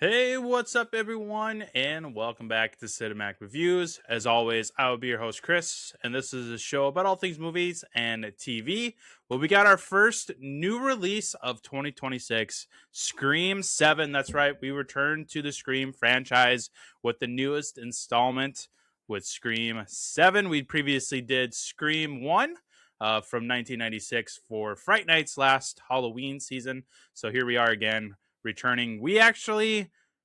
Hey, what's up, everyone, and welcome back to Cinematic Reviews. As always, I will be your host, Chris, and this is a show about all things movies and TV. Well, we got our first new release of 2026, Scream 7. That's right, we returned to the Scream franchise with the newest installment with Scream 7. We previously did Scream 1 from 1996 for Fright Night's last Halloween season. So here we are again returning.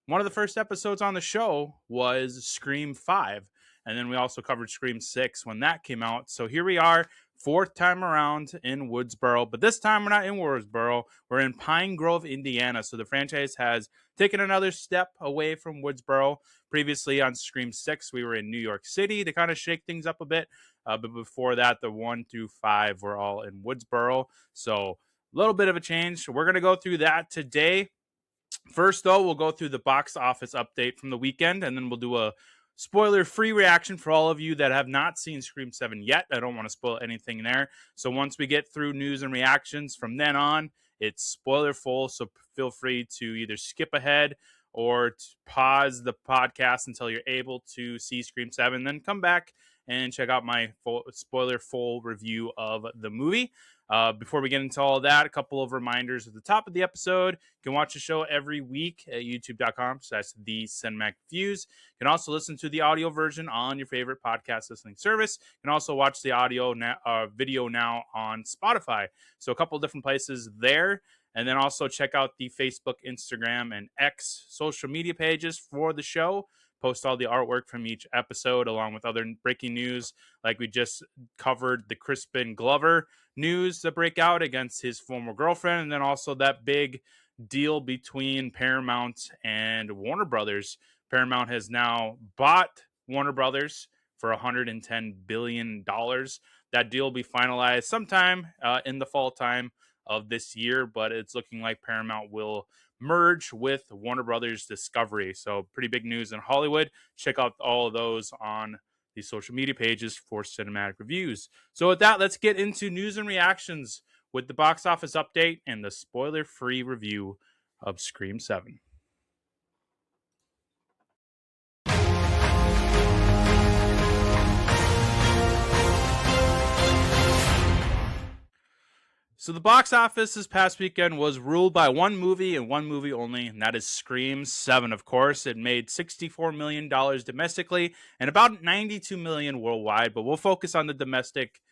One of the first episodes on the show was Scream 5. And then we also covered Scream 6 when that came out. So here we are, fourth time around in Woodsboro. But this time we're not in Woodsboro. We're in Pine Grove, Indiana. So the franchise has taken another step away from Woodsboro. Previously on Scream 6, we were in New York City to kind of shake things up a bit. But before that, the 1 through 5 were all in Woodsboro. So a little bit of a change. So we're going to go through that today. First, though, we'll go through the box office update from the weekend, and then we'll do a spoiler-free reaction for all of you that have not seen Scream 7 yet. I don't want to spoil anything there. So once we get through news and reactions, from then on, it's spoiler-full, so feel free to either skip ahead or pause the podcast until you're able to see Scream 7, then come back and check out my spoiler-full review of the movie. Before we get into all of that, a couple of reminders at the top of the episode. You can watch the show every week at youtube.com. So that's the Cinematic Views. You can also listen to the audio version on your favorite podcast listening service. You can also watch the video now on Spotify. So a couple of different places there. And then also check out the Facebook, Instagram, and X social media pages for the show. Post all the artwork from each episode along with other breaking news. Like we just covered the Crispin Glover news to break out against his former girlfriend. And then also that big deal between Paramount and Warner Brothers. Paramount has now bought Warner Brothers for $110 billion. That deal will be finalized sometime in the fall time of this year, but it's looking like Paramount will merge with Warner Brothers Discovery. So pretty big news in Hollywood. Check out all of those on the social media pages for Cinematic Reviews. So with that, let's get into news and reactions with the box office update and the spoiler-free review of Scream 7. So the box office this past weekend was ruled by one movie and one movie only, and that is Scream 7, of course. It made $64 million domestically and about $92 million worldwide, but we'll focus on the domestic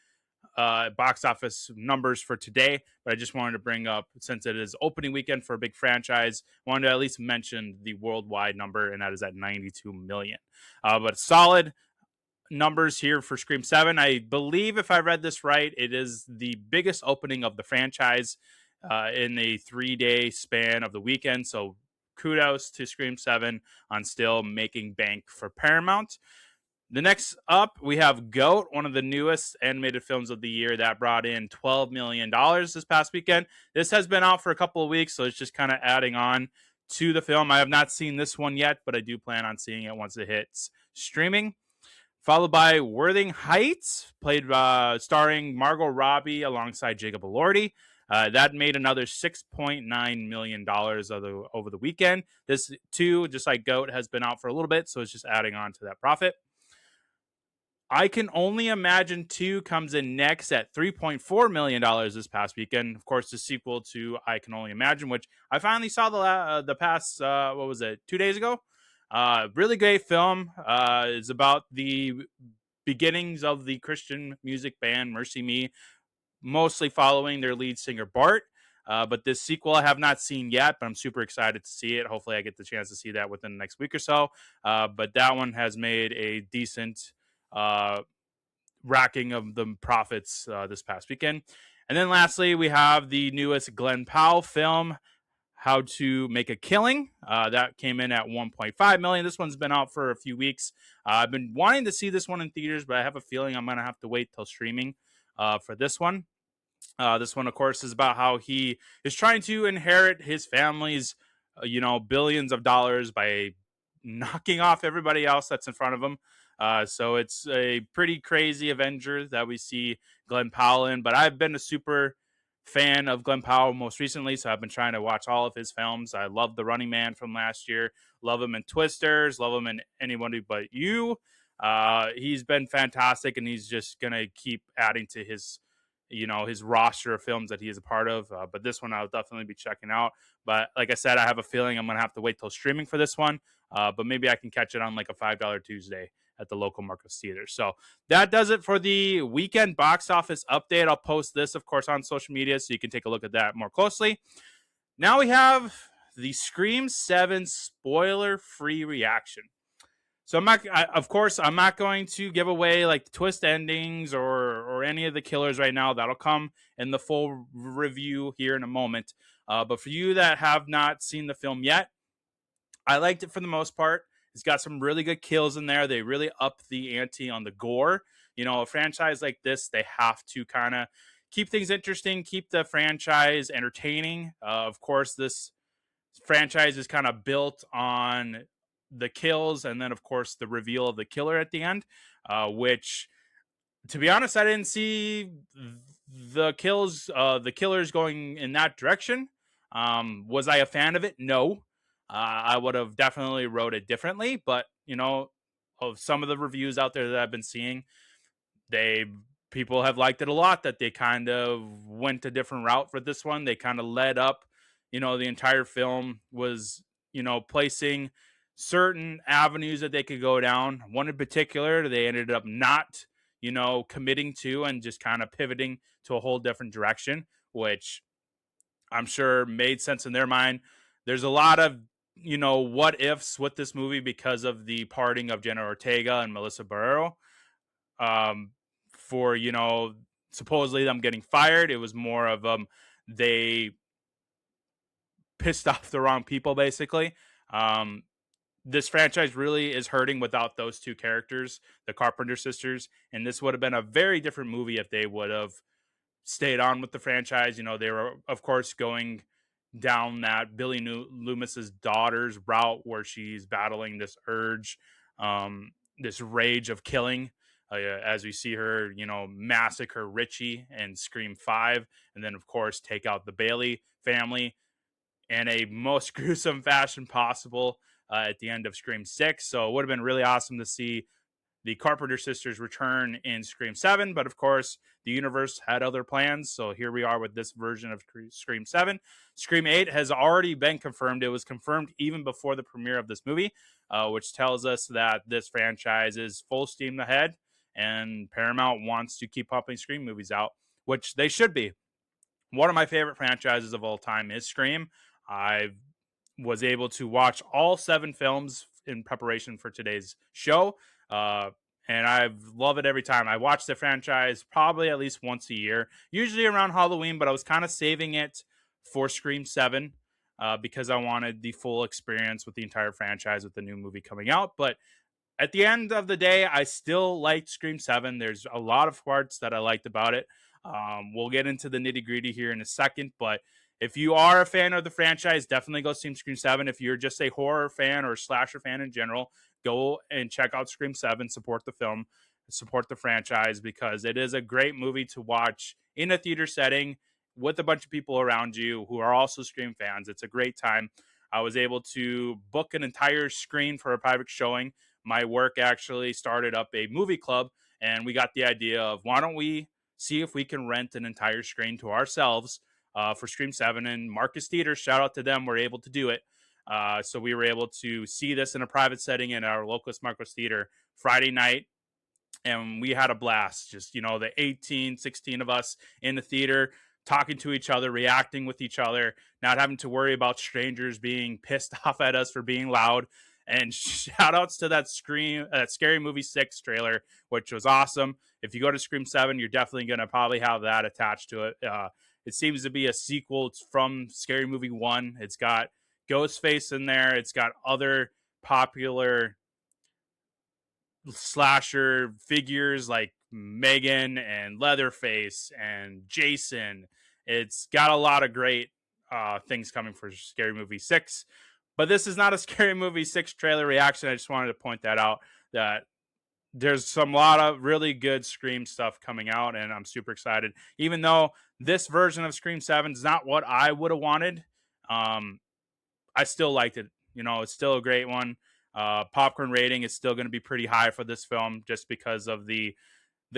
box office numbers for today. But I just wanted to bring up, since it is opening weekend for a big franchise, wanted to at least mention the worldwide number, and that is at 92 million. But solid numbers here for Scream 7. I believe, if I read this right, it is the biggest opening of the franchise in a 3-day span of the weekend. So kudos to Scream 7 on still making bank for Paramount. The next up, we have GOAT, one of the newest animated films of the year that brought in $12 million this past weekend. This has been out for a couple of weeks, so it's just kind of adding on to the film. I have not seen this one yet, but I do plan on seeing it once it hits streaming. Followed by Worthing Heights, starring Margot Robbie alongside Jacob Elordi. That made another $6.9 million over the weekend. This, too, just like GOAT, has been out for a little bit, so it's just adding on to that profit. I Can Only Imagine 2 comes in next at $3.4 million this past weekend. Of course, the sequel to I Can Only Imagine, which I finally saw the past, 2 days ago? Really great film. It's about the beginnings of the Christian music band Mercy Me, mostly following their lead singer Bart. But this sequel I have not seen yet, but I'm super excited to see it. Hopefully I get the chance to see that within the next week or so. But that one has made a decent racking of the profits this past weekend. And then lastly, we have the newest Glenn Powell film, How to Make a Killing. That came in at $1.5 million. This one's been out for a few weeks. I've been wanting to see this one in theaters, but I have a feeling I'm going to have to wait till streaming for this one. This one, of course, is about how he is trying to inherit his family's, billions of dollars by knocking off everybody else that's in front of him. So it's a pretty crazy Avenger that we see Glenn Powell in. But I've been a super fan of Glenn Powell most recently, so I've been trying to watch all of his films. I love The Running Man from last year, love him in Twisters, love him in Anybody But You. He's been fantastic, and he's just gonna keep adding to his, his roster of films that he is a part of. But this one I'll definitely be checking out. But like I said, I have a feeling I'm gonna have to wait till streaming for this one. But maybe I can catch it on like a $5 Tuesday at the local Marcos Theater. So that does it for the weekend box office update. I'll post this, of course, on social media so you can take a look at that more closely. Now we have the Scream 7 spoiler-free reaction. So of course, I'm not going to give away like the twist endings or any of the killers right now. That'll come in the full review here in a moment. But for you that have not seen the film yet, I liked it for the most part. It's got some really good kills in there. They really up the ante on the gore. A franchise like this, they have to kind of keep things interesting, keep the franchise entertaining. Of course, this franchise is kind of built on the kills and then, of course, the reveal of the killer at the end, which, to be honest, I didn't see the killers going in that direction. Was I a fan of it? No. I would have definitely wrote it differently, but of some of the reviews out there that I've been seeing, people have liked it a lot, that they kind of went a different route for this one. They kind of led up, the entire film was, placing certain avenues that they could go down. One in particular, they ended up not, committing to, and just kind of pivoting to a whole different direction, which I'm sure made sense in their mind. There's a lot of, what ifs with this movie because of the parting of Jenna Ortega and Melissa Barrero. For, supposedly them getting fired. It was more of they pissed off the wrong people, basically. This franchise really is hurting without those two characters, the Carpenter sisters, and this would have been a very different movie if they would have stayed on with the franchise. They were, of course, going down that Billy Loomis's daughter's route, where she's battling this urge, this rage of killing, as we see her, massacre Richie in Scream 5, and then, of course, take out the Bailey family in a most gruesome fashion possible at the end of Scream 6. So it would have been really awesome to see the Carpenter sisters return in Scream 7, but of course, the universe had other plans, so here we are with this version of Scream 7. Scream 8 has already been confirmed. It was confirmed even before the premiere of this movie, which tells us that this franchise is full steam ahead, and Paramount wants to keep pumping Scream movies out, which they should be. One of my favorite franchises of all time is Scream. I was able to watch all 7 films in preparation for today's show. And I love it every time. I watch the franchise probably at least once a year, usually around Halloween, but I was kind of saving it for Scream 7 because I wanted the full experience with the entire franchise with the new movie coming out. But at the end of the day, I still liked Scream 7. There's a lot of parts that I liked about it. We'll get into the nitty gritty here in a second, but if you are a fan of the franchise, definitely go see Scream 7. If you're just a horror fan or slasher fan in general, go and check out Scream 7, support the film, support the franchise, because it is a great movie to watch in a theater setting with a bunch of people around you who are also Scream fans. It's a great time. I was able to book an entire screen for a private showing. My work actually started up a movie club, and we got the idea of, why don't we see if we can rent an entire screen to ourselves for Scream 7, and Marcus Theater, shout out to them, were able to do it. So we were able to see this in a private setting in our local Marcos Theater Friday night, and we had a blast. Just, the 18, 16 of us in the theater, talking to each other, reacting with each other, not having to worry about strangers being pissed off at us for being loud. And shout outs to that Scary Movie 6 trailer, which was awesome. If you go to Scream 7, you're definitely going to probably have that attached to it. It seems to be a sequel from Scary Movie 1. It's got Ghostface in there. It's got other popular slasher figures like Megan and Leatherface and Jason. It's got a lot of great things coming for Scary Movie 6. But this is not a Scary Movie 6 trailer reaction. I just wanted to point that out, that there's some lot of really good Scream stuff coming out, and I'm super excited. Even though this version of Scream 7 is not what I would have wanted, um, I still liked it. It's still a great one. Popcorn rating is still going to be pretty high for this film, just because of the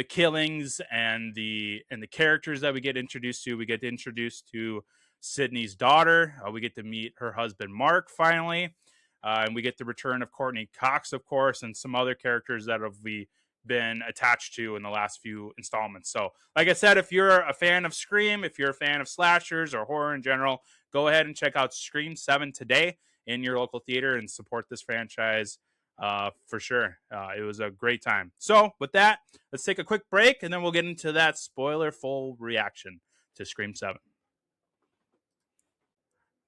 killings and the characters that we get introduced to. We get introduced to Sidney's daughter. We get to meet her husband Mark finally, and we get the return of Courtney Cox, of course, and some other characters that have we been attached to in the last few installments. So, like I said, if you're a fan of Scream, if you're a fan of slashers or horror in general, go ahead and check out Scream 7 today in your local theater and support this franchise for sure. It was a great time. So, with that, let's take a quick break and then we'll get into that spoiler full reaction to Scream 7.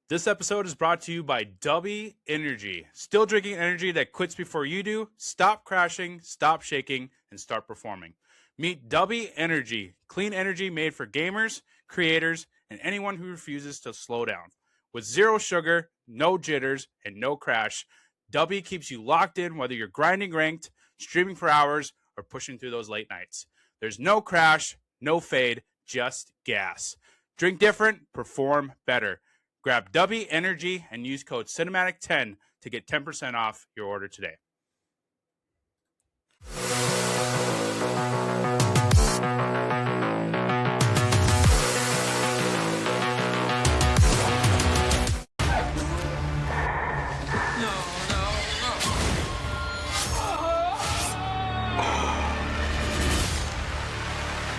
This episode is brought to you by Dubby Energy. Still drinking energy that quits before you do? Stop crashing, stop shaking, and start performing. Meet Dubby Energy, clean energy made for gamers, creators, and anyone who refuses to slow down. With zero sugar, no jitters, and no crash, Dubby keeps you locked in whether you're grinding ranked, streaming for hours, or pushing through those late nights. There's no crash, no fade, just gas. Drink different, perform better. Grab Dubby Energy and use code Cinematic10 to get 10% off your order today.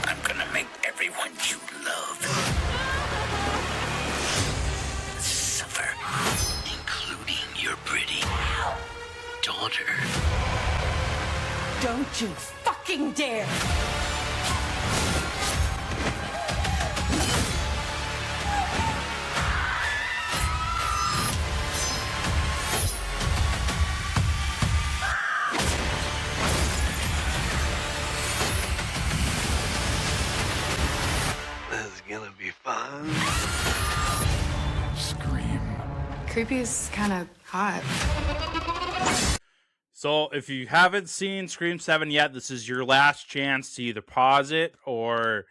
I'm gonna make everyone you love suffer, including your pretty daughter. Don't you fucking dare! This is gonna be fun. Scream. Creepy is kind of hot. So if you haven't seen Scream 7 yet, this is your last chance to either pause it or,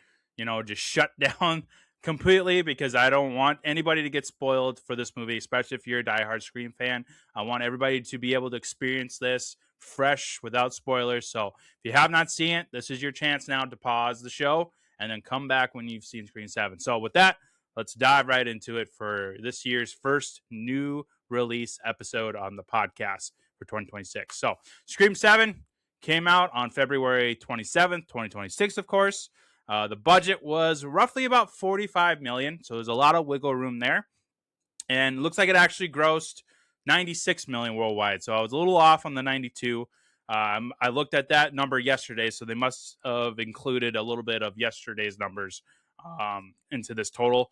just shut down completely, because I don't want anybody to get spoiled for this movie, especially if you're a diehard Scream fan. I want everybody to be able to experience this fresh without spoilers. So if you have not seen it, this is your chance now to pause the show and then come back when you've seen Scream 7. So with that, let's dive right into it for this year's first new release episode on the podcast for 2026. So Scream 7 came out on February 27th, 2026, of course. The budget was roughly about $45 million, so there's a lot of wiggle room there. And it looks like it actually grossed $96 million worldwide, so I was a little off on the 92. I looked at that number yesterday, so they must have included a little bit of yesterday's numbers into this total.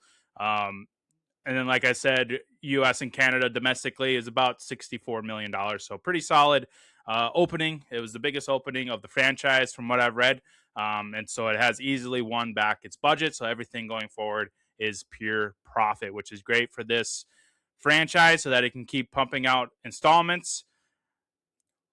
And then, like I said, U.S. and Canada domestically is about $64 million. So pretty solid opening. It was the biggest opening of the franchise from what I've read. And so it has easily won back its budget. So everything going forward is pure profit, which is great for this franchise so that it can keep pumping out installments.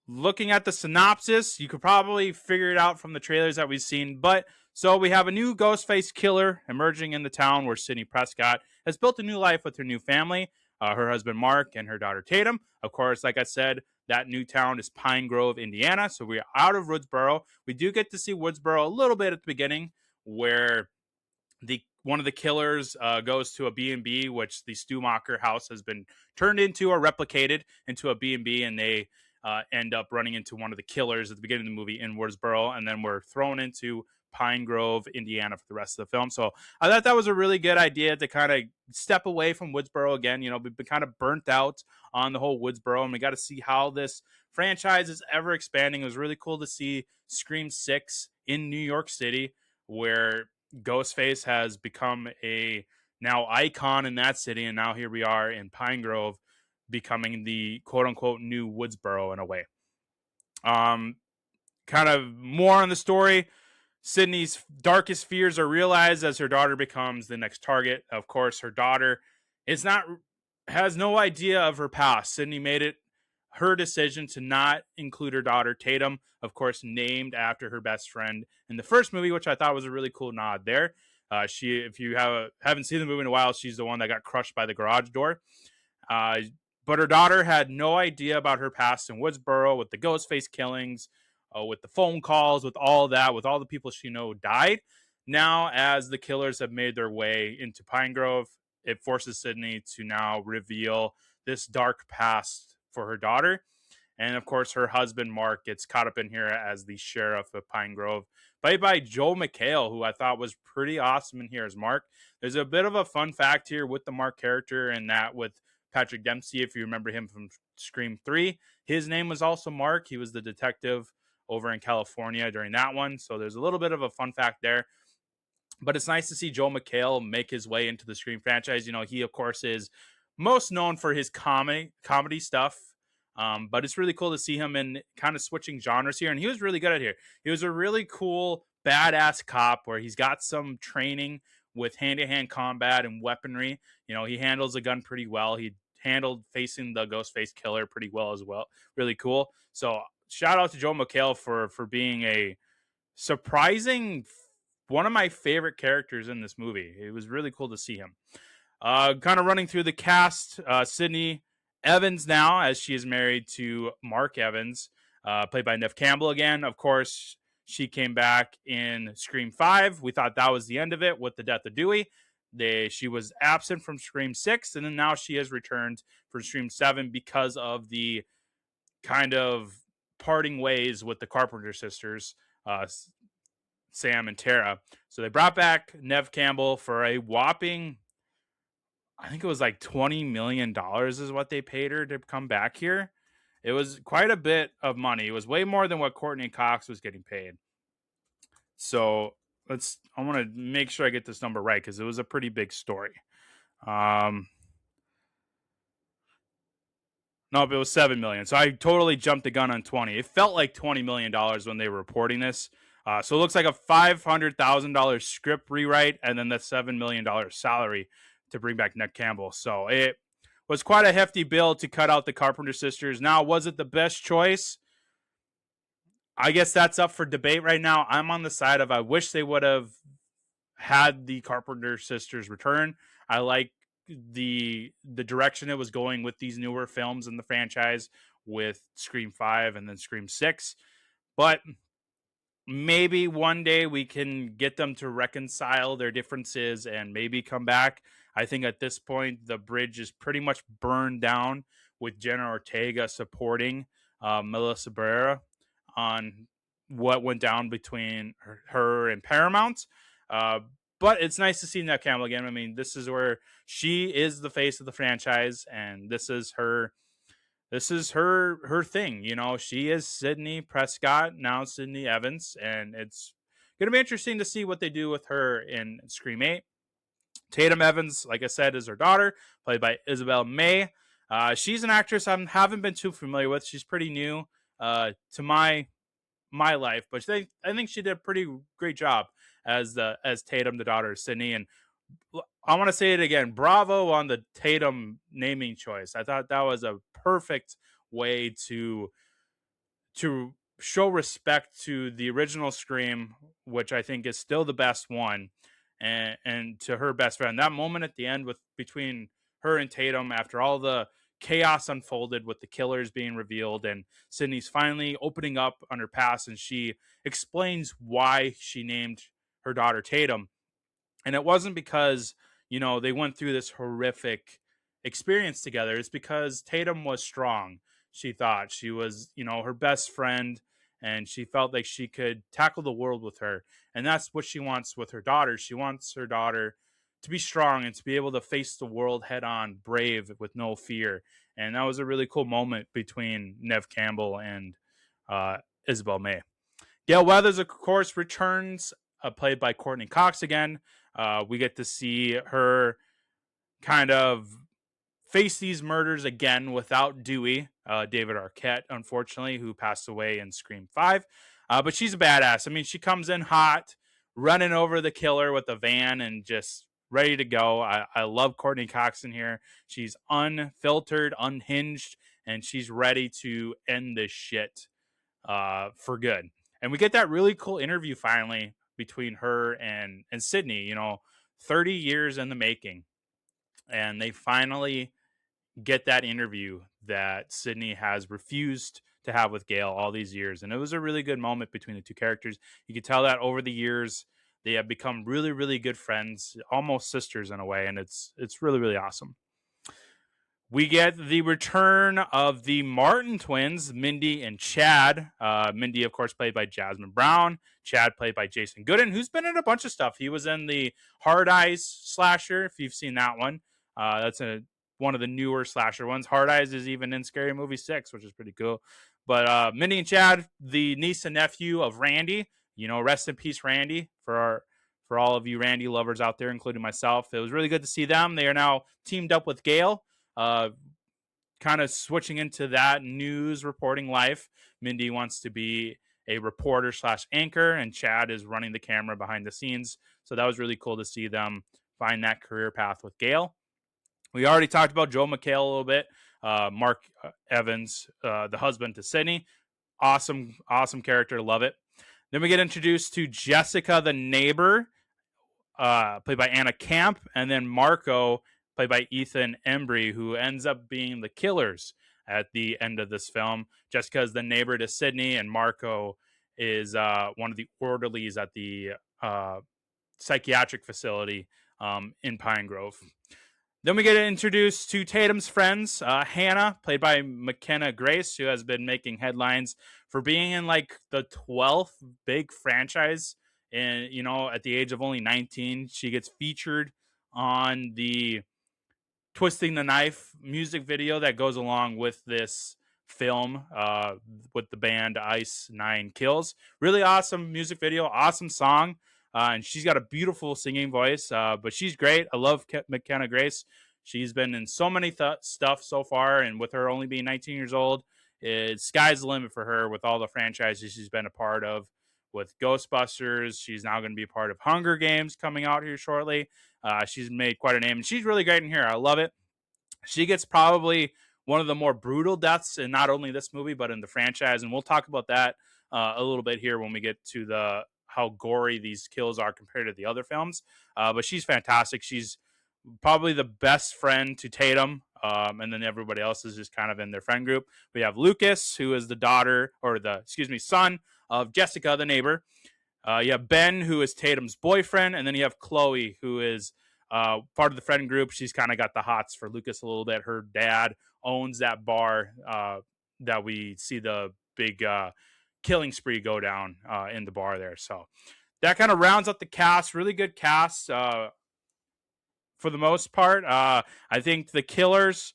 Looking at the synopsis, you could probably figure it out from the trailers that we've seen. But so we have a new Ghostface killer emerging in the town where Sidney Prescott has built a new life with her new family, her husband Mark and her daughter Tatum. Of course, like I said, that new town is Pine Grove, Indiana. So we're out of Woodsboro. We do get to see Woodsboro a little bit at the beginning, where one of the killers goes to a B&B, which the Stumacher house has been turned into or replicated into a B&B, and they end up running into one of the killers at the beginning of the movie in Woodsboro, and then we're thrown into Pine Grove, Indiana for the rest of the film. So I thought that was a really good idea to kind of step away from Woodsboro again. We've been kind of burnt out on the whole Woodsboro, and we got to see how this franchise is ever expanding. It was really cool to see Scream 6 in New York City, where Ghostface has become a now icon in that city, and now here we are in Pine Grove, becoming the quote-unquote new Woodsboro in a way. Kind of more on the story. Sidney's darkest fears are realized as her daughter becomes the next target. Of course, her daughter has no idea of her past. Sidney made it her decision to not include her daughter Tatum, of course, named after her best friend in the first movie, which I thought was a really cool nod there. If you haven't seen the movie in a while, she's the one that got crushed by the garage door. Uh, but her daughter had no idea about her past in Woodsboro with the Ghostface killings, with the phone calls, with all that, with all the people she know died. Now, as the killers have made their way into Pine Grove, it forces Sidney to now reveal this dark past for her daughter. And of course, her husband, Mark, gets caught up in here as the sheriff of Pine Grove, played by Joel McHale, who I thought was pretty awesome in here as Mark. There's a bit of a fun fact here with the Mark character, and that with Patrick Dempsey, if you remember him from Scream 3, his name was also Mark. He was the detective over in California during that one. So there's a little bit of a fun fact there. But it's nice to see Joel McHale make his way into the Scream franchise. You know, he, of course, is most known for his comedy stuff. But it's really cool to see him in kind of switching genres here. And he was really good at here. He was a really cool, badass cop where he's got some training with hand-to-hand combat and weaponry. You know, he handles a gun pretty well. He handled facing the Ghostface killer pretty well as well. Really cool. So shout out to Joel McHale for being a surprising one of my favorite characters in this movie. It was really cool to see him. Kind of running through the cast, Sidney Evans now, as she is married to Mark Evans, played by Neve Campbell again. Of course, she came back in Scream 5. We thought that was the end of it with the death of Dewey. She was absent from Scream 6, and then now she has returned for Scream 7 because of the kind of parting ways with the Carpenter sisters, Sam and Tara. So they brought back Neve Campbell for a whopping, I think it was like $20 million is what they paid her to come back here. It was quite a bit of money. It was way more than what Courtney Cox was getting paid. So I want to make sure I get this number right because it was a pretty big story. No, it was $7 million. So I totally jumped the gun on 20. It felt like $20 million when they were reporting this. So it looks like a $500,000 script rewrite and then the $7 million salary to bring back Neve Campbell. So it was quite a hefty bill to cut out the Carpenter sisters. Now, was it the best choice? I guess that's up for debate right now. I'm on the side of I wish they would have had the Carpenter sisters return. I like the direction it was going with these newer films in the franchise with Scream 5 and then Scream 6. But maybe one day we can get them to reconcile their differences and maybe come back. I think at this point, the bridge is pretty much burned down with Jenna Ortega supporting Melissa Barrera on what went down between her and Paramount. But it's nice to see Neve Campbell again. I mean, this is where she is the face of the franchise, and this is her thing. You know, she is Sidney Prescott, now Sidney Evans, and it's going to be interesting to see what they do with her in Scream 8. Tatum Evans, like I said, is her daughter, played by Isabel May. She's an actress I haven't been too familiar with. She's pretty new to my life, but I think she did a pretty great job as Tatum, the daughter of Sidney. And I want to say it again, bravo on the Tatum naming choice. I thought that was a perfect way to show respect to the original Scream, which I think is still the best one, and to her best friend. That moment at the end between her and Tatum after all the chaos unfolded with the killers being revealed and Sidney's finally opening up on her past, and she explains why she named her daughter Tatum. And it wasn't because, you know, they went through this horrific experience together. It's because Tatum was strong. She thought she was, you know, her best friend, and she felt like she could tackle the world with her. And that's what she wants with her daughter. She wants her daughter to be strong and to be able to face the world head on, brave, with no fear. And that was a really cool moment between Neve Campbell and Isabel May. Gail Weathers, of course, returns, played by Courtney Cox again. We get to see her kind of face these murders again without Dewey, David Arquette, unfortunately, who passed away in Scream 5. But she's a badass. I mean, she comes in hot, running over the killer with a van and just ready to go. I love Courtney Cox in here. She's unfiltered, unhinged, and she's ready to end this shit for good. And we get that really cool interview finally between her and Sidney, 30 years in the making. And they finally get that interview that Sidney has refused to have with Gail all these years. And it was a really good moment between the two characters. You could tell that over the years they have become really, really good friends, almost sisters in a way, and it's really, really awesome. We get the return of the Martin twins, Mindy and Chad. Mindy, of course, played by Jasmine Brown. Chad, played by Jason Gooden, who's been in a bunch of stuff. He was in the Hard Eyes slasher, if you've seen that one. That's one of the newer slasher ones. Hard Eyes is even in Scary Movie 6, which is pretty cool. But Mindy and Chad, the niece and nephew of Randy, rest in peace, Randy, for all of you Randy lovers out there, including myself. It was really good to see them. They are now teamed up with Gail. Kind of switching into that news reporting life. Mindy wants to be a reporter / anchor, and Chad is running the camera behind the scenes. So that was really cool to see them find that career path with Gail. We already talked about Joel McHale a little bit. Mark Evans, the husband to Sidney. Awesome character. Love it. Then we get introduced to Jessica, the neighbor, played by Anna Camp, and then Marco, played by Ethan Embry, who ends up being the killers at the end of this film. Jessica is the neighbor to Sidney, and Marco is one of the orderlies at the psychiatric facility in Pine Grove. Then we get introduced to Tatum's friends, Hannah, played by McKenna Grace, who has been making headlines for being in like the 12th big franchise. And, at the age of only 19, she gets featured on the Twisting the Knife music video that goes along with this film with the band Ice Nine Kills. Really awesome music video, awesome song. And she's got a beautiful singing voice, but she's great. I love McKenna Grace. She's been in so many stuff so far, and with her only being 19 years old, sky's the limit for her with all the franchises she's been a part of. With Ghostbusters, she's now going to be a part of Hunger Games coming out here shortly. She's made quite a name, and she's really great in here. I love it. She gets probably one of the more brutal deaths in not only this movie, but in the franchise, and we'll talk about that a little bit here when we get to how gory these kills are compared to the other films. But she's fantastic. She's probably the best friend to Tatum, and then everybody else is just kind of in their friend group. We have Lucas, who is the son of Jessica, the neighbor. You have Ben, who is Tatum's boyfriend, and then you have Chloe, who is part of the friend group. She's kind of got the hots for Lucas a little bit. Her dad owns that bar that we see the big killing spree go down in the bar there. So that kind of rounds up the cast. Really good cast for the most part. I think the killers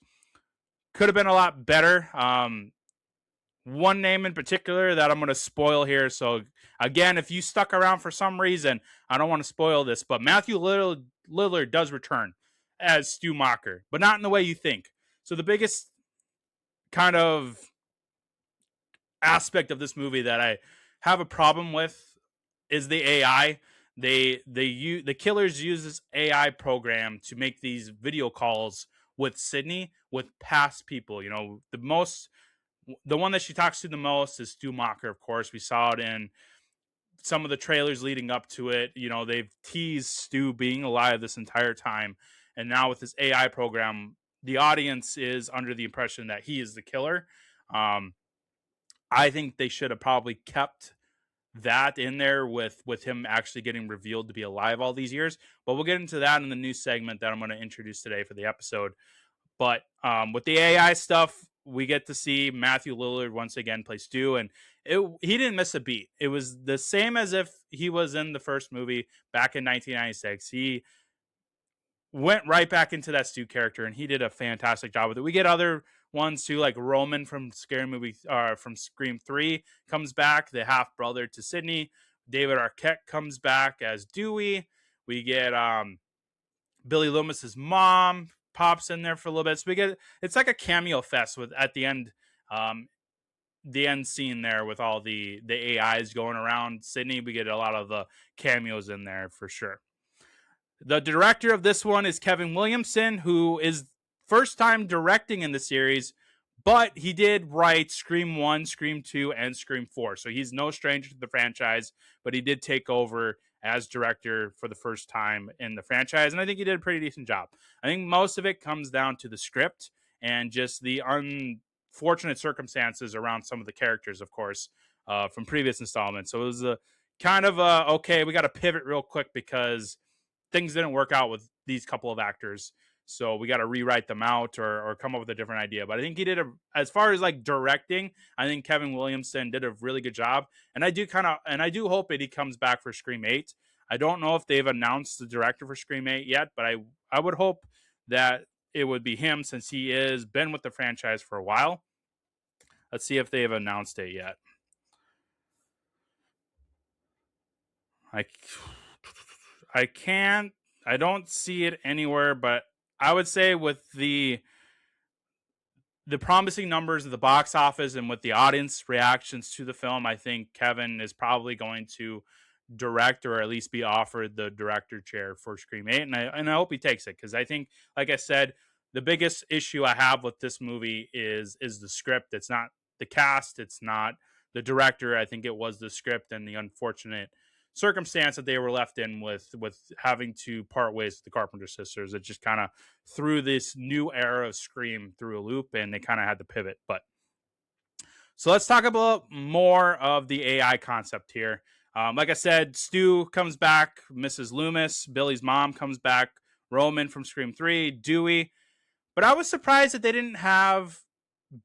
could have been a lot better. One name in particular that I'm going to spoil here. So again, if you stuck around for some reason, I don't want to spoil this, but Matthew Lillard does return as Stu Macher, but not in the way you think. So the biggest kind of aspect of this movie that I have a problem with is the AI. The killers use this AI program to make these video calls with Sidney with past people. The one that she talks to the most is Stu Macher, of course. We saw it in some of the trailers leading up to it. They've teased Stu being alive this entire time. And now with this AI program, the audience is under the impression that he is the killer. I think they should have probably kept that in there with him actually getting revealed to be alive all these years. But we'll get into that in the new segment that I'm going to introduce today for the episode. But with the AI stuff, we get to see Matthew Lillard once again play Stu, and he didn't miss a beat. It was the same as if he was in the first movie back in 1996. He went right back into that Stu character, and he did a fantastic job with it. We get other ones too, like Roman from from Scream 3 comes back, the half brother to Sidney. David Arquette comes back as Dewey. We get Billy Loomis's mom pops in there for a little bit. So it's like a cameo fest with at the end, the end scene there with all the AIs going around Sidney. We get a lot of the cameos in there for sure. The director of this one is Kevin Williamson, who is first time directing in the series, but he did write Scream 1, Scream 2, and Scream 4. So he's no stranger to the franchise, but he did take over as director for the first time in the franchise. And I think he did a pretty decent job. I think most of it comes down to the script and just the unfortunate circumstances around some of the characters, of course, from previous installments. So it was a kind of okay, we got to pivot real quick because things didn't work out with these couple of actors. So we got to rewrite them out or come up with a different idea. But I think he did as far as like directing, I think Kevin Williamson did a really good job. And I do hope that he comes back for Scream 8. I don't know if they've announced the director for Scream 8 yet, but I would hope that it would be him since he is been with the franchise for a while. Let's see if they have announced it yet. I don't see it anywhere, but I would say with the promising numbers of the box office and with the audience reactions to the film, I think Kevin is probably going to direct or at least be offered the director chair for Scream 8. And I hope he takes it because I think, like I said, the biggest issue I have with this movie is the script. It's not the cast. It's not the director. I think it was the script and the unfortunate circumstance that they were left in with having to part ways with the Carpenter sisters. It just kind of threw this new era of Scream through a loop, and they kind of had to pivot. But so let's talk about more of the AI concept here. Like I said, Stu comes back, Mrs. Loomis, Billy's mom comes back, Roman from Scream 3, Dewey. But I was surprised that they didn't have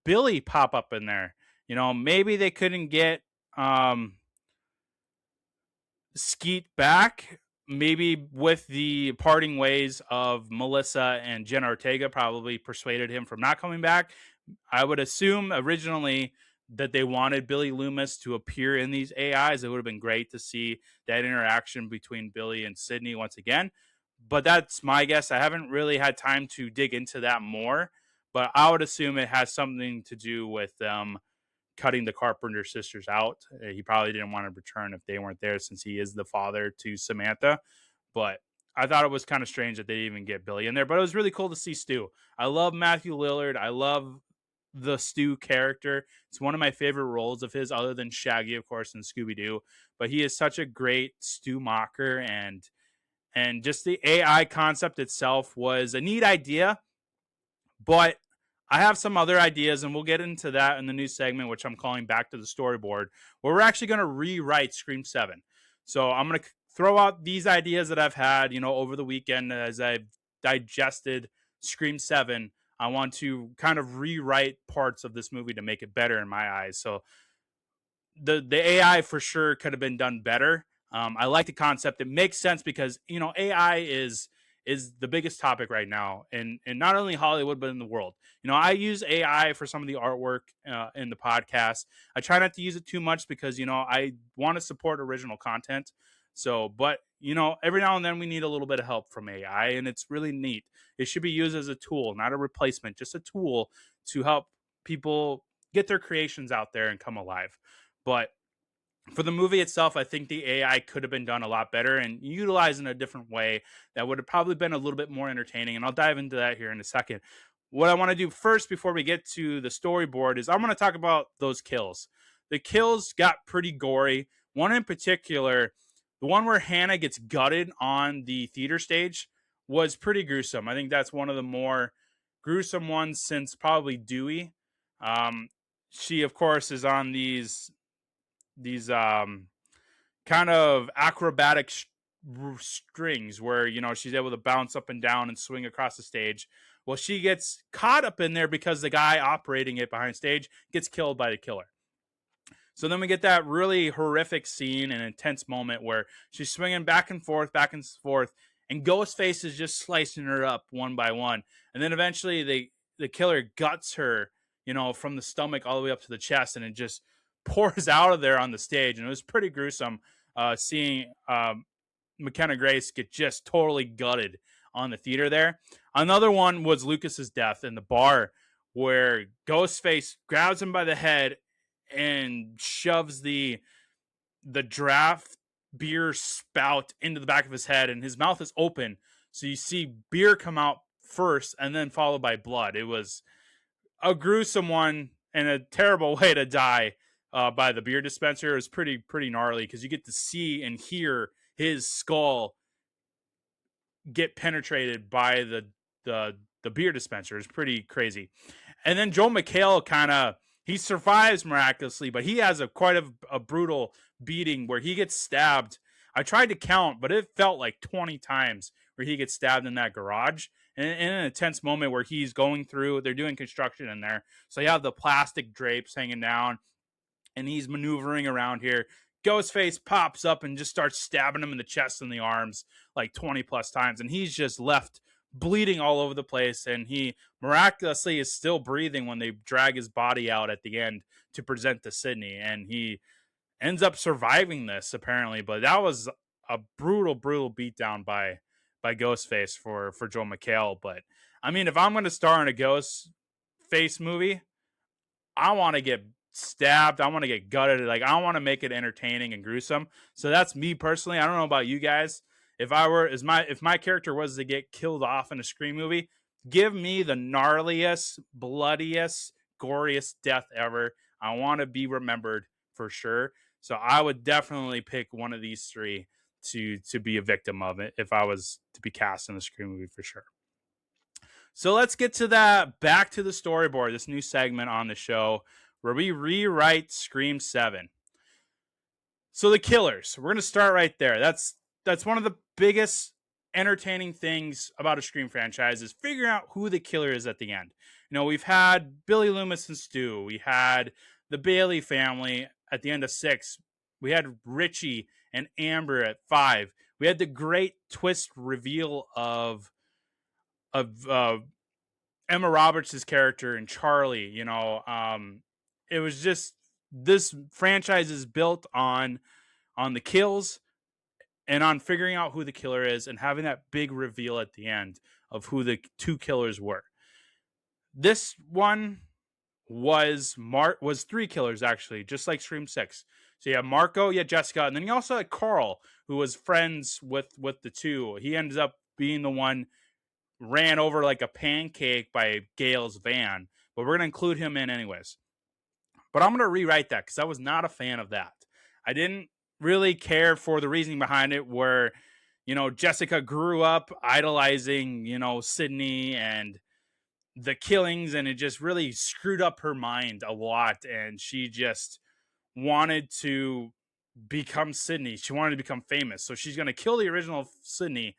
Billy pop up in there. You know, maybe they couldn't get Skeet back, maybe with the parting ways of Melissa and Jenna Ortega probably persuaded him from not coming back. I would assume originally that they wanted Billy Loomis to appear in these AIs. It would have been great to see that interaction between Billy and Sidney once again. But that's my guess. I haven't really had time to dig into that more, but I would assume it has something to do with cutting the Carpenter sisters out. He probably didn't want to return if they weren't there since he is the father to Samantha. But I thought it was kind of strange that they didn't even get Billy in there. But it was really cool to see Stu. I love Matthew Lillard. I love the Stu character. It's one of my favorite roles of his, other than Shaggy, of course, and Scooby-Doo. But he is such a great Stu mocker, and just the AI concept itself was a neat idea. But I have some other ideas, and we'll get into that in the new segment, which I'm calling Back to the Storyboard, where we're actually going to rewrite Scream 7. So I'm going to throw out these ideas that I've had, over the weekend as I've digested Scream 7. I want to kind of rewrite parts of this movie to make it better in my eyes. So the AI for sure could have been done better. I like the concept. It makes sense because, AI is the biggest topic right now in not only Hollywood, but in the world. I use AI for some of the artwork in the podcast. I try not to use it too much because, I want to support original content. So, but, every now and then we need a little bit of help from AI, and it's really neat. It should be used as a tool, not a replacement, just a tool to help people get their creations out there and come alive. But for the movie itself, I think the AI could have been done a lot better and utilized in a different way that would have probably been a little bit more entertaining. And I'll dive into that here in a second. What I want to do first before we get to the storyboard is I'm going to talk about those kills. The kills got pretty gory. One in particular, the one where Hannah gets gutted on the theater stage, was pretty gruesome. I think that's one of the more gruesome ones since probably Dewey. She, of course, is on these kind of acrobatic strings where she's able to bounce up and down and swing across the stage. Well, she gets caught up in there because the guy operating it behind stage gets killed by the killer. So then we get that really horrific scene and intense moment where she's swinging back and forth, and Ghostface is just slicing her up one by one. And then eventually the killer guts her, from the stomach all the way up to the chest, and it just pours out of there on the stage. And it was pretty gruesome seeing McKenna Grace get just totally gutted on the theater there. Another one was Lucas's death in the bar, where Ghostface grabs him by the head and shoves the draft beer spout into the back of his head, and his mouth is open. So you see beer come out first and then followed by blood. It was a gruesome one and a terrible way to die by the beer dispenser. It was pretty gnarly because you get to see and hear his skull get penetrated by the beer dispenser. It's pretty crazy. And then Joel McHale he survives miraculously, but he has quite a brutal beating where he gets stabbed. I tried to count, but it felt like 20 times where he gets stabbed in that garage. And in an intense moment where he's going through, they're doing construction in there. So you have the plastic drapes hanging down, and he's maneuvering around here. Ghostface pops up and just starts stabbing him in the chest and the arms like 20 plus times. And he's just left bleeding all over the place. And he miraculously is still breathing when they drag his body out at the end to present to Sidney. And he ends up surviving this apparently. But that was a brutal beatdown by Ghostface for Joel McHale. But I mean, if I'm going to star in a Ghostface movie, I want to get stabbed. I want to get gutted. Like, I want to make it entertaining and gruesome. So that's me personally. I don't know about you guys. If my character was to get killed off in a Scream movie, give me the gnarliest, bloodiest, goriest death ever. I want to be remembered for sure. So I would definitely pick one of these three to be a victim of it if I was to be cast in a Scream movie for sure. So let's get to that. Back to the storyboard, this new segment on the show where we rewrite Scream 7. So the killers, we're going to start right there. That's one of the biggest entertaining things about a Scream franchise is figuring out who the killer is at the end. You know, we've had Billy Loomis and Stu. We had the Bailey family at the end of 6. We had Richie and Amber at 5. We had the great twist reveal of Emma Roberts' character and Charlie. You know, it was just, this franchise is built on the kills and on figuring out who the killer is and having that big reveal at the end of who the two killers were. This one was 3 killers actually, just like Scream 6. So you have Marco, you had Jessica, and then you also had Carl, who was friends with the two. He ended up being the one ran over like a pancake by Gail's van, but we're going to include him in anyways. But I'm going to rewrite that because I was not a fan of that. I didn't really care for the reasoning behind it where, you know, Jessica grew up idolizing, you know, Sidney and the killings, and it just really screwed up her mind a lot. And she just wanted to become Sidney. She wanted to become famous. So she's going to kill the original Sidney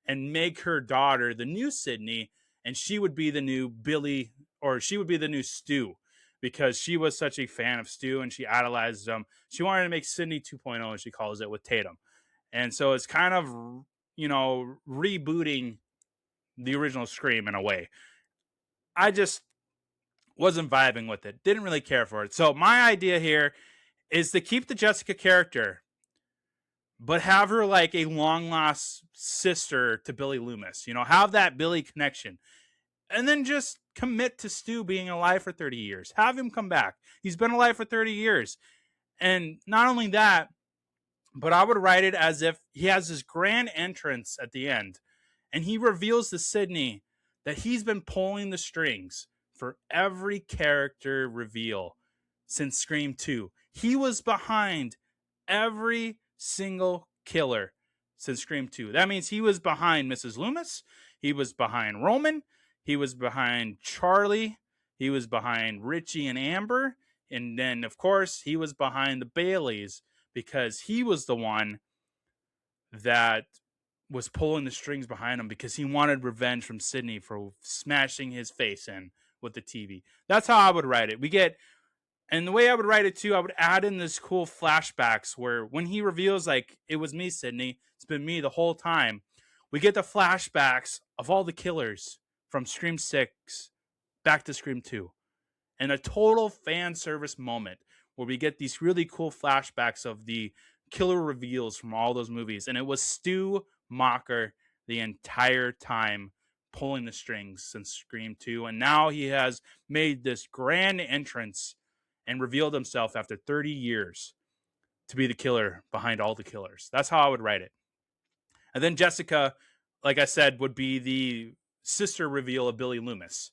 and make her daughter the new Sidney. And she would be the new Billy, or she would be the new Stu, because she was such a fan of Stu and she idolized him. She wanted to make Sidney 2.0, as she calls it, with Tatum. And so it's kind of, you know, rebooting the original Scream in a way. I just wasn't vibing with it. Didn't really care for it. So my idea here is to keep the Jessica character, but have her like a long lost sister to Billy Loomis. You know, have that Billy connection. And then just commit to Stu being alive for 30 years. Have him come back. He's been alive for 30 years. And not only that, but I would write it as if he has this grand entrance at the end, and he reveals to Sidney that he's been pulling the strings for every character reveal since Scream 2. He was behind every single killer since Scream 2. That means he was behind Mrs. Loomis. He was behind Roman. He was behind Charlie. He was behind Richie and Amber. And then, of course, he was behind the Baileys because he was the one that was pulling the strings behind him because he wanted revenge from Sidney for smashing his face in with the TV. That's how I would write it. And the way I would write it too, I would add in this cool flashbacks where when he reveals, like, it was me, Sidney, it's been me the whole time. We get the flashbacks of all the killers from Scream 6 back to Scream 2. And a total fan service moment where we get these really cool flashbacks of the killer reveals from all those movies. And it was Stu Macher the entire time pulling the strings since Scream 2. And now he has made this grand entrance and revealed himself after 30 years. to be the killer behind all the killers. That's how I would write it. And then Jessica, like I said, would be the sister reveal of Billy Loomis.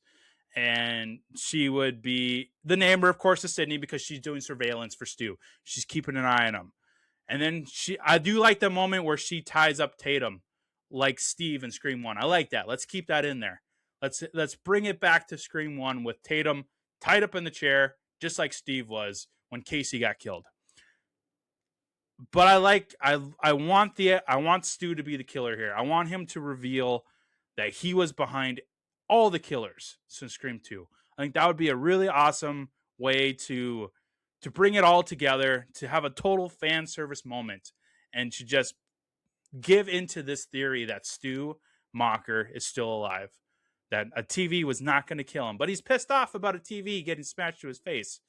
And she would be the neighbor, of course, of Sidney, because she's doing surveillance for Stu. She's keeping an eye on him. And then I do like the moment where she ties up Tatum like Steve in Scream 1. I like that. Let's keep that in there. Let's bring it back to Scream 1 with Tatum tied up in the chair, just like Steve was when Casey got killed. But I want Stu to be the killer here. I want him to reveal that he was behind all the killers since Scream 2. I think that would be a really awesome way to bring it all together, to have a total fan service moment, and to just give into this theory that Stu Macher is still alive, that a TV was not going to kill him, but he's pissed off about a TV getting smashed to his face.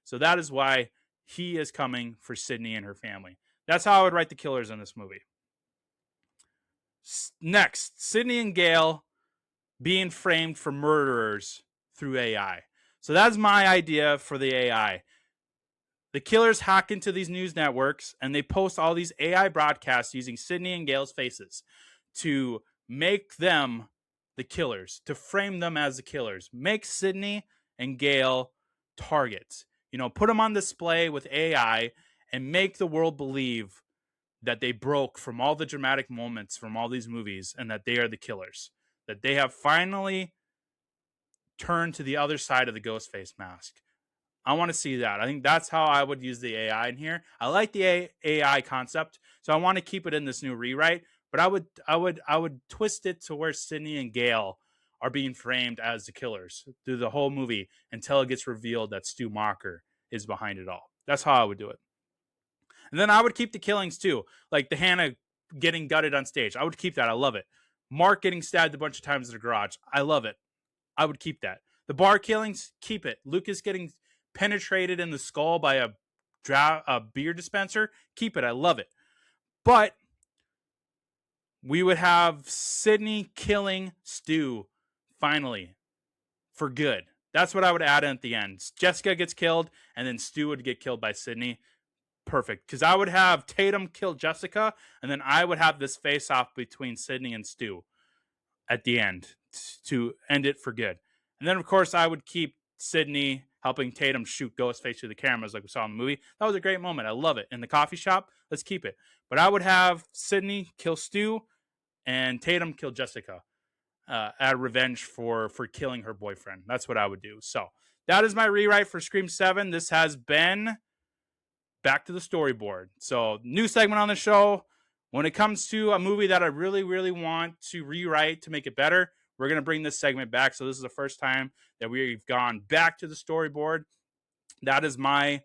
So that is why he is coming for Sidney and her family. That's how I would write the killers in this movie. Next, Sidney and Gale being framed for murderers through AI. So that's my idea for the AI. The killers hack into these news networks and they post all these AI broadcasts using Sidney and Gale's faces to make them the killers, to frame them as the killers. Make Sidney and Gale targets. Put them on display with AI and make the world believe that they broke from all the dramatic moments from all these movies and that they are the killers. That they have finally turned to the other side of the Ghostface mask. I want to see that. I think that's how I would use the AI in here. I like the AI concept, so I want to keep it in this new rewrite. But I would twist it to where Sidney and Gale are being framed as the killers through the whole movie until it gets revealed that Stu Macher is behind it all. That's how I would do it. And then I would keep the killings too, like the Hannah getting gutted on stage. I would keep that. I love it. Mark getting stabbed a bunch of times in the garage. I love it. I would keep that. The bar killings, keep it. Lucas getting penetrated in the skull by a beer dispenser, keep it. I love it. But we would have Sidney killing Stu finally for good. That's what I would add in at the end. Jessica gets killed and then Stu would get killed by Sidney. Perfect. Because I would have Tatum kill Jessica and then I would have this face off between Sidney and Stu at the end to end it for good. And then, of course, I would keep Sidney helping Tatum shoot Ghostface through the cameras like we saw in the movie. That was a great moment. I love it. In the coffee shop, let's keep it. But I would have Sidney kill Stu and Tatum kill Jessica out of revenge for killing her boyfriend. That's what I would do. So that is my rewrite for Scream 7. This has been Back to the Storyboard. So new segment on the show. When it comes to a movie that I really, really want to rewrite to make it better, we're going to bring this segment back. So this is the first time that we've gone back to the storyboard. That is my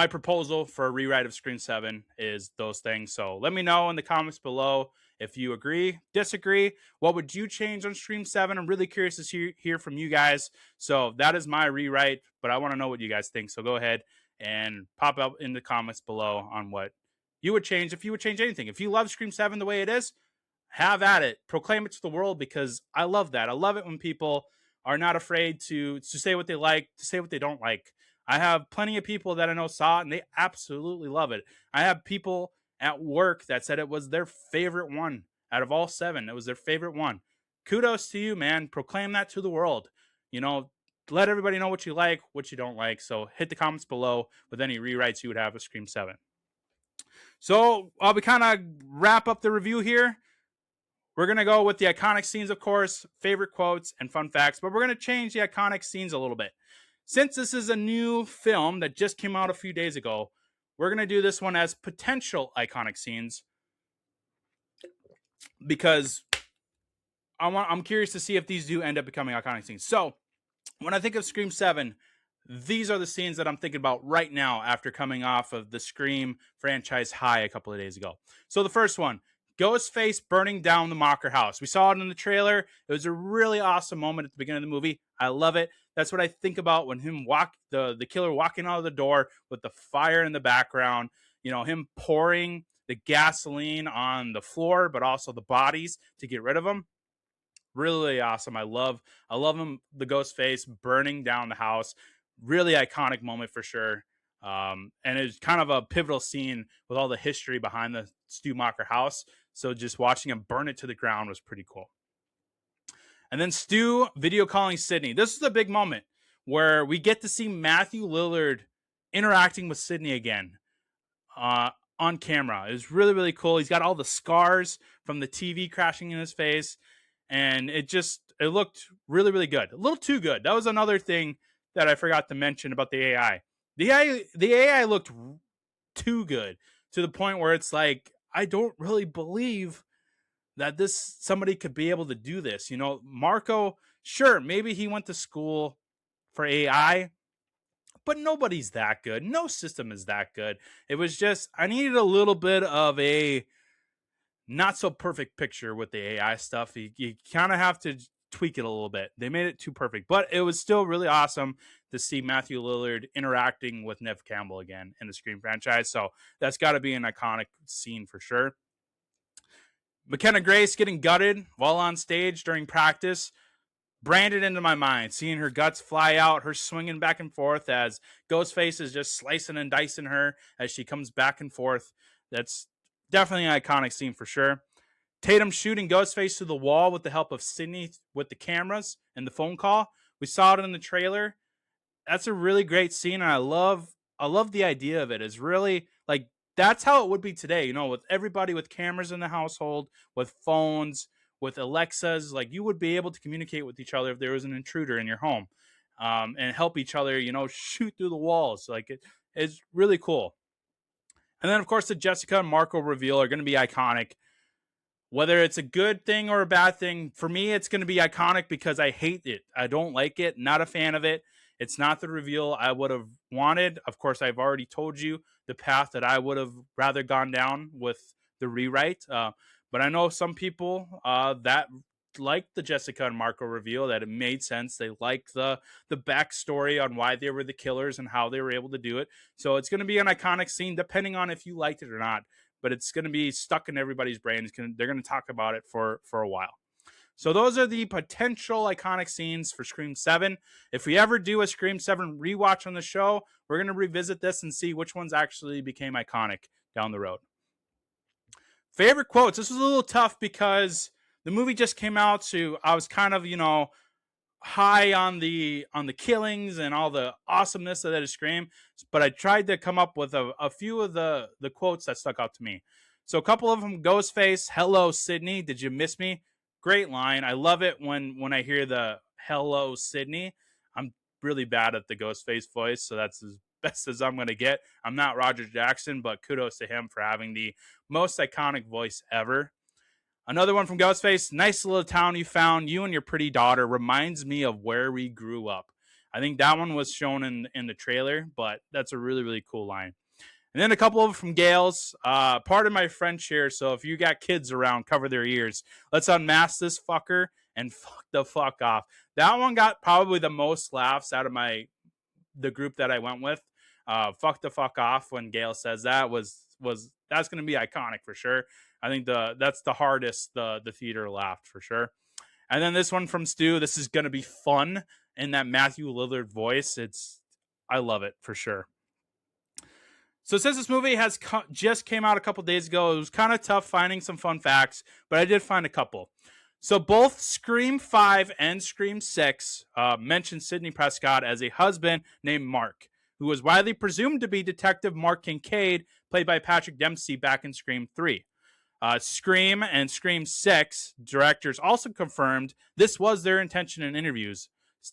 proposal for a rewrite of Scream 7 is those things. So let me know in the comments below if you agree, disagree. What would you change on Scream 7? I'm really curious to hear from you guys. So that is my rewrite, but I want to know what you guys think. So go ahead and pop up in the comments below on what you would change, if you would change anything. If you love Scream 7 the way it is, have at it. Proclaim it to the world, because I love that. I love it when people are not afraid to say what they like, to say what they don't like. I have plenty of people that I know saw it and they absolutely love it. I have people at work that said it was their favorite one out of all 7. It was their favorite one. Kudos to you, man. Proclaim that to the world. Let everybody know what you like, what you don't like. So hit the comments below with any rewrites you would have of Scream 7. So we kind of wrap up the review here. We're going to go with the iconic scenes, of course, favorite quotes, and fun facts. But we're going to change the iconic scenes a little bit. Since this is a new film that just came out a few days ago, we're going to do this one as potential iconic scenes, because I'm curious to see if these do end up becoming iconic scenes. So when I think of Scream 7, these are the scenes that I'm thinking about right now after coming off of the Scream franchise high a couple of days ago. So the first one, Ghostface burning down the Macher house. We saw it in the trailer. It was a really awesome moment at the beginning of the movie. I love it. That's what I think about when the killer walking out of the door with the fire in the background, him pouring the gasoline on the floor, but also the bodies to get rid of them. Really awesome. I love him, the Ghostface burning down the house. Really iconic moment for sure. And it's kind of a pivotal scene with all the history behind the Stu Macher house. So just watching him burn it to the ground was pretty cool. And then Stu video calling Sidney. This is a big moment where we get to see Matthew Lillard interacting with Sidney again on camera. It was really, really cool. He's got all the scars from the TV crashing in his face. And it looked really, really good. A little too good. That was another thing that I forgot to mention about the AI. The AI looked too good to the point where it's like, I don't really believe that somebody could be able to do this. Marco, sure, maybe he went to school for AI, but nobody's that good. No system is that good. It was just, I needed a little bit of a not so perfect picture with the AI stuff. You kind of have to tweak it a little bit. They made it too perfect, but it was still really awesome to see Matthew Lillard interacting with Neve Campbell again in the Scream franchise. So that's got to be an iconic scene for sure. McKenna Grace getting gutted while on stage during practice branded into my mind. Seeing her guts fly out, her swinging back and forth as Ghostface is just slicing and dicing her as she comes back and forth. That's definitely an iconic scene for sure. Tatum shooting Ghostface through the wall with the help of Sidney with the cameras and the phone call. We saw it in the trailer. That's a really great scene, and I love the idea of it. It's really like that's how it would be today, with everybody with cameras in the household, with phones, with Alexas. Like, you would be able to communicate with each other if there was an intruder in your home, and help each other, shoot through the walls. Like, it's really cool. And then, of course, the Jessica and Marco reveal are going to be iconic. Whether it's a good thing or a bad thing, for me, it's going to be iconic because I hate it. I don't like it. Not a fan of it. It's not the reveal I would have wanted. Of course, I've already told you the path that I would have rather gone down with the rewrite. But I know some people that like the Jessica and Marco reveal, that it made sense. They like the backstory on why they were the killers and how they were able to do it. So it's going to be an iconic scene, depending on if you liked it or not. But it's going to be stuck in everybody's brain. They're going to talk about it for a while. So those are the potential iconic scenes for Scream 7. If we ever do a Scream 7 rewatch on the show, we're going to revisit this and see which ones actually became iconic down the road. Favorite quotes. This was a little tough because the movie just came out, so I was kind of, high on the killings and all the awesomeness of that is Scream, but I tried to come up with a few of the quotes that stuck out to me. So a couple of them: Ghostface, "Hello, Sidney, did you miss me?" Great line. I love it when I hear the "Hello, Sidney." I'm really bad at the Ghostface voice, so that's as best as I'm going to get. I'm not Roger Jackson, but kudos to him for having the most iconic voice ever. Another one from Ghostface: "Nice little town you found. You and your pretty daughter reminds me of where we grew up." I think that one was shown in the trailer, but that's a really, really cool line. And then a couple of them from Gales. Pardon my French here, so if you got kids around, cover their ears. "Let's unmask this fucker and fuck the fuck off." That one got probably the most laughs out of the group that I went with. "Fuck the fuck off," when Gail says that was that's going to be iconic for sure. I think that's the hardest the theater laughed for sure. And then this one from Stu. This is going to be fun in that Matthew Lillard voice. I love it for sure. So since this movie has just came out a couple days ago, it was kind of tough finding some fun facts, but I did find a couple. So both Scream 5 and Scream 6 mention Sidney Prescott as a husband named Mark, who was widely presumed to be Detective Mark Kincaid, played by Patrick Dempsey back in Scream 3. Scream and Scream 6 directors also confirmed this was their intention in interviews.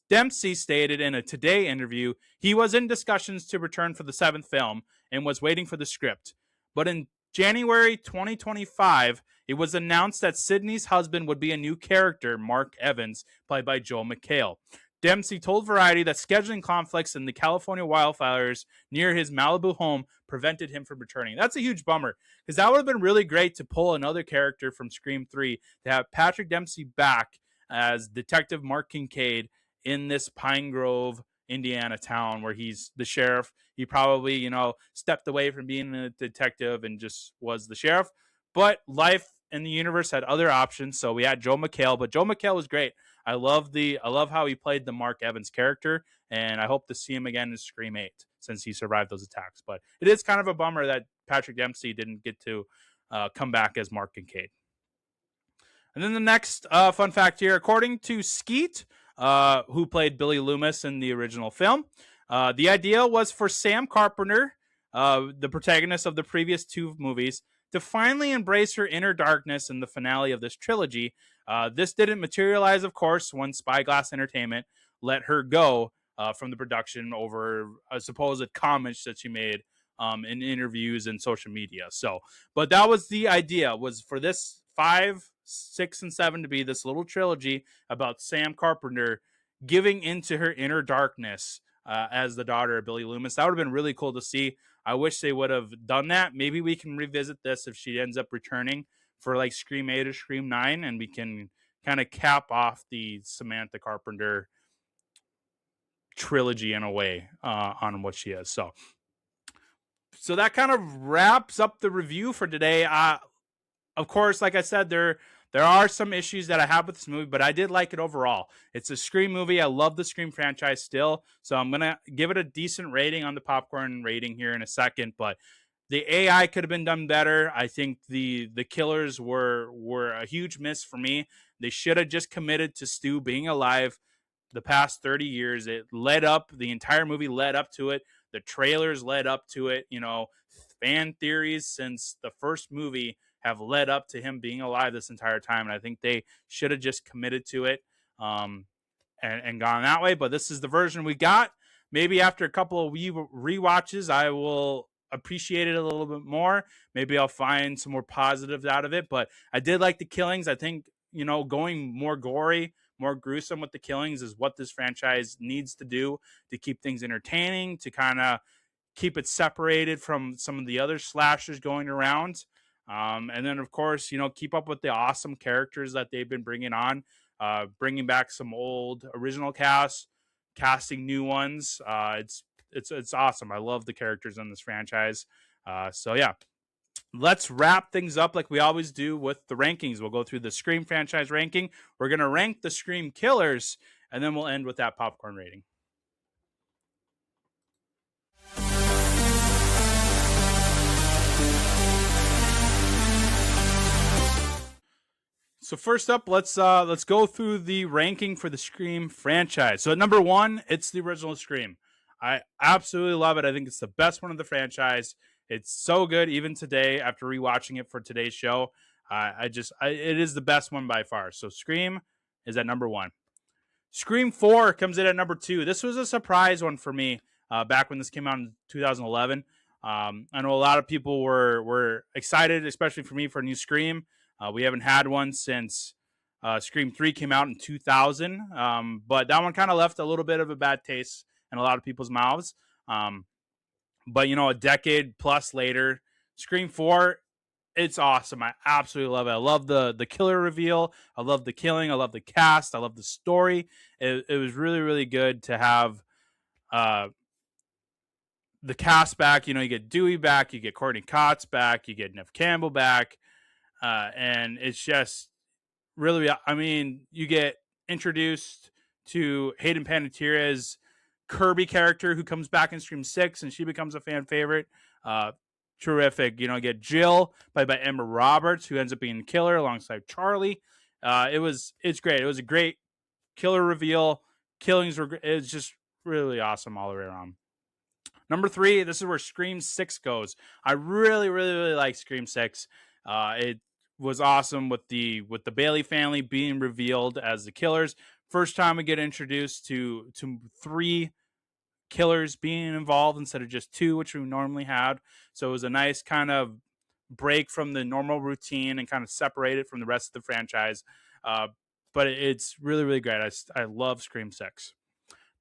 Dempsey stated in a Today interview he was in discussions to return for the 7th film and was waiting for the script. But in January 2025, it was announced that Sidney's husband would be a new character, Mark Evans, played by Joel McHale. Dempsey told Variety that scheduling conflicts in the California wildfires near his Malibu home prevented him from returning. That's a huge bummer, because that would have been really great to pull another character from Scream 3 to have Patrick Dempsey back as Detective Mark Kincaid in this Pine Grove, Indiana town where he's the sheriff. He probably, stepped away from being a detective and just was the sheriff. But life in the universe had other options. So we had Joel McHale, but Joel McHale was great. I love how he played the Mark Evans character, and I hope to see him again in Scream 8 since he survived those attacks. But it is kind of a bummer that Patrick Dempsey didn't get to come back as Mark Kincaid. And then the next fun fact here, according to Skeet, who played Billy Loomis in the original film, the idea was for Sam Carpenter, the protagonist of the previous two movies, to finally embrace her inner darkness in the finale of this trilogy. This didn't materialize, of course, when Spyglass Entertainment let her go from the production over a supposed comments that she made in interviews and social media. So, but that was the idea, was for this 5, 6, and 7 to be this little trilogy about Sam Carpenter giving into her inner darkness as the daughter of Billy Loomis. That would have been really cool to see. I wish they would have done that. Maybe we can revisit this if she ends up returning for like Scream 8 or Scream 9, and we can kind of cap off the Samantha Carpenter trilogy in a way on what she is. So that kind of wraps up the review for today. Of course, like I said, there are some issues that I have with this movie, but I did like it overall. It's a Scream movie. I love the Scream franchise still, so I'm going to give it a decent rating on the popcorn rating here in a second, but the AI could have been done better. I think the killers were a huge miss for me. They should have just committed to Stu being alive the past 30 years. It led up, the entire movie led up to it. The trailers led up to it. You know, fan theories since the first movie have led up to him being alive this entire time. And I think they should have just committed to it and gone that way. But this is the version we got. Maybe after a couple of rewatches, I will appreciate it a little bit more. Maybe I'll find some more positives out of it. But I did like the killings. I think, you know, going more gory, more gruesome with the killings is what this franchise needs to do to keep things entertaining, to kind of keep it separated from some of the other slashers going around. And then, of course, you know, keep up with the awesome characters that they've been bringing on, bringing back some old original cast, casting new ones. It's awesome. I love the characters in this franchise. So yeah, let's wrap things up like we always do with the rankings. We'll go through the Scream franchise ranking. We're going to rank the Scream killers, and then we'll end with that popcorn rating. So first up, let's go through the ranking for the Scream franchise. So at number 1, it's the original Scream. I absolutely love it. I think it's the best one of the franchise. It's so good even today after rewatching it for today's show. It is the best one by far. So Scream is at number 1. Scream 4 comes in at number 2. This was a surprise one for me back when this came out in 2011. I know a lot of people were excited, especially for me, for a new Scream. We haven't had one since Scream 3 came out in 2000, but that one kind of left a little bit of a bad taste in a lot of people's mouths. But, you know, a decade plus later, Scream 4, it's awesome. I absolutely love it. I love the killer reveal. I love the killing. I love the cast. I love the story. It was really, really good to have the cast back. You know, you get Dewey back. You get Courtney Cox back. You get Neve Campbell back. And it's just really, I mean, you get introduced to Hayden Panettiere's Kirby character who comes back in Scream 6 and she becomes a fan favorite. Terrific. You know, you get Jill played by Emma Roberts, who ends up being the killer alongside Charlie. It's great. It was a great killer reveal. It's just really awesome all the way around. Number 3, this is where Scream 6 goes. I really, really, really like Scream 6. It was awesome with the Bailey family being revealed as the killers. First time we get introduced to 3 killers being involved instead of just 2, which we normally had. So it was a nice kind of break from the normal routine and kind of separate it from the rest of the franchise. But it's really, really great. I love Scream 6.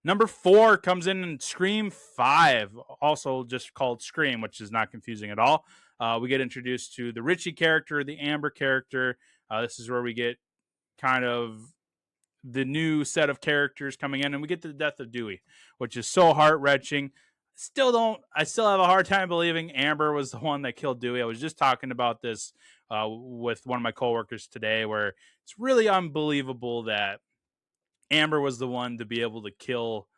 Number 4 comes in Scream 5, also just called Scream, which is not confusing at all. We get introduced to the Richie character, the Amber character. This is where we get kind of the new set of characters coming in, and we get to the death of Dewey, which is so heart-wrenching. I still have a hard time believing Amber was the one that killed Dewey. I was just talking about this with one of my coworkers today, where it's really unbelievable that Amber was the one to be able to kill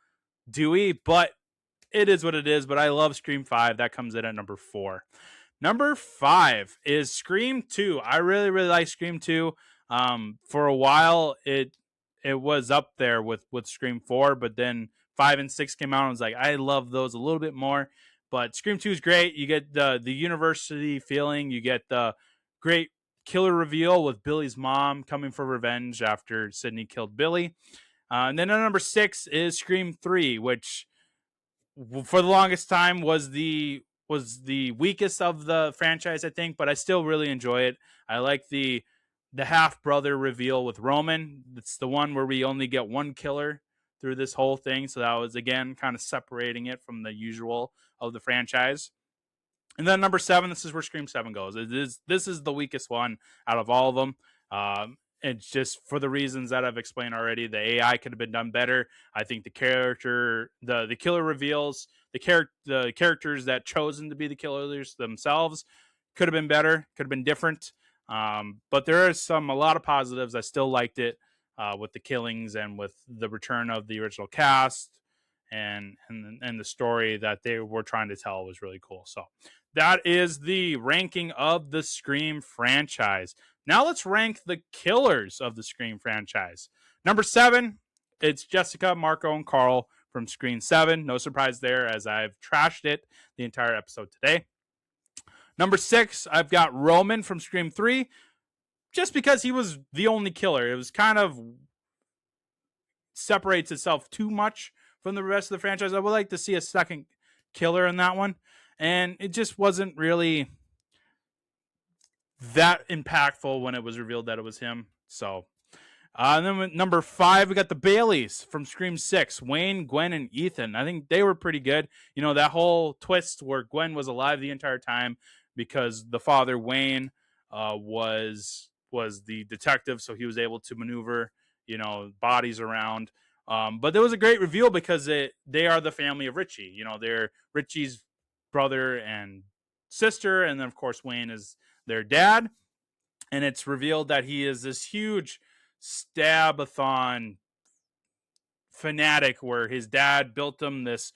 Dewey, but it is what it is. But I love Scream 5. That comes in at number 4. Number 5 is Scream 2. I really, really like Scream 2. For a while, it was up there with Scream 4, but then 5 and 6 came out, and I was like, I love those a little bit more. But Scream 2 is great. You get the university feeling. You get the great killer reveal with Billy's mom coming for revenge after Sidney killed Billy. And then number 6 is Scream 3, which for the longest time was the weakest of the franchise, I think, but I still really enjoy it. I like the half brother reveal with Roman. It's the one where we only get one killer through this whole thing, so that was again kind of separating it from the usual of the franchise. And then number 7, this is where Scream 7 goes. This is the weakest one out of all of them. It's just for the reasons that I've explained already. The AI could have been done better. I think the character, the killer reveals, the characters that chosen to be the killers themselves could have been better, could have been different. But there are a lot of positives. I still liked it with the killings and with the return of the original cast, and the story that they were trying to tell was really cool. So that is the ranking of the Scream franchise. Now let's rank the killers of the Scream franchise. Number 7, it's Jessica, Marco, and Carl from Scream 7. No surprise there, as I've trashed it the entire episode today. Number 6, I've got Roman from Scream 3, just because he was the only killer. It was kind of separates itself too much from the rest of the franchise. I would like to see a second killer in that one, and it just wasn't really that impactful when it was revealed that it was him. So, and then with number 5, we got the Baileys from Scream 6, Wayne, Gwen, and Ethan. I think they were pretty good. You know, that whole twist where Gwen was alive the entire time because the father, Wayne, was the detective, so he was able to maneuver, bodies around. But there was a great reveal because they are the family of Richie. You know, they're Richie's brother and sister, and then of course Wayne is their dad. And it's revealed that he is this huge stab-a-thon fanatic where his dad built him this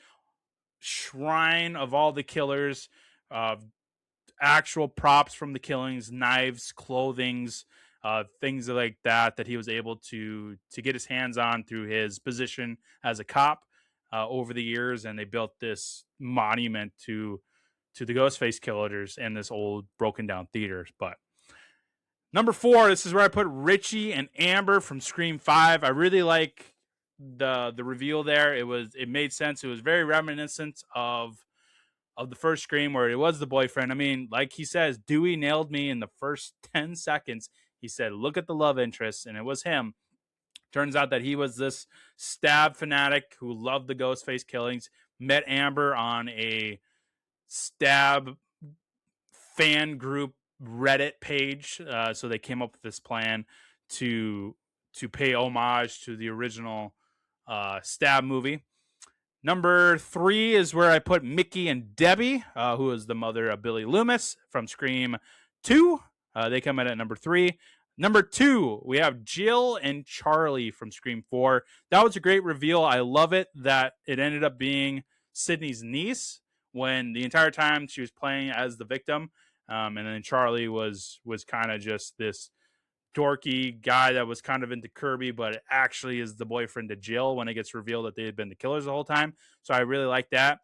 shrine of all the killers, actual props from the killings, knives, clothings, things like that he was able to get his hands on through his position as a cop over the years. And they built this monument to the Ghostface killers in this old broken down theater. But number 4, this is where I put Richie and Amber from Scream 5. I really like the reveal there. It made sense. It was very reminiscent of the first Scream where it was the boyfriend. I mean, like he says, Dewey nailed me in the first 10 seconds. He said, look at the love interest, and it was him. Turns out that he was this stab fanatic who loved the Ghostface killings, met Amber on a stab fan group Reddit page. So they came up with this plan to pay homage to the original stab movie. Number 3 is where I put Mickey and Debbie, who is the mother of Billy Loomis from Scream 2. They come in at number 3. Number 2, we have Jill and Charlie from Scream 4. That was a great reveal. I love it that it ended up being Sidney's niece when the entire time she was playing as the victim. And then Charlie was kind of just this dorky guy that was kind of into Kirby, but it actually is the boyfriend to Jill when it gets revealed that they had been the killers the whole time. So I really like that.